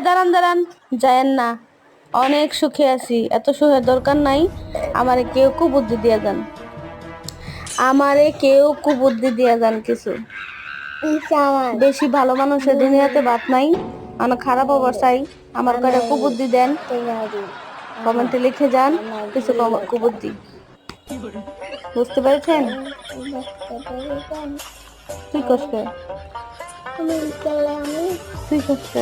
দাঁড়ান দাঁড়ান, যায়েন না। অনেক সুখে আছি, এত সুখের দরকার নাই। আমারে কেউ কুবুদ্ধি দিয়া যান, আমারে কেউ কুবুদ্ধি দিয়া যান কিছু। বেশি ভালো মানুষের দুনিয়াতে বাত নাই, অনেক খারাপ অবস্থায়। আমার কয়টা কুবুদ্ধি দেন, কমেন্টে লিখে যান কিছু কুবুদ্ধি। বুঝতে পেরেছেন? তুই কষ্ট তুই কষ্ট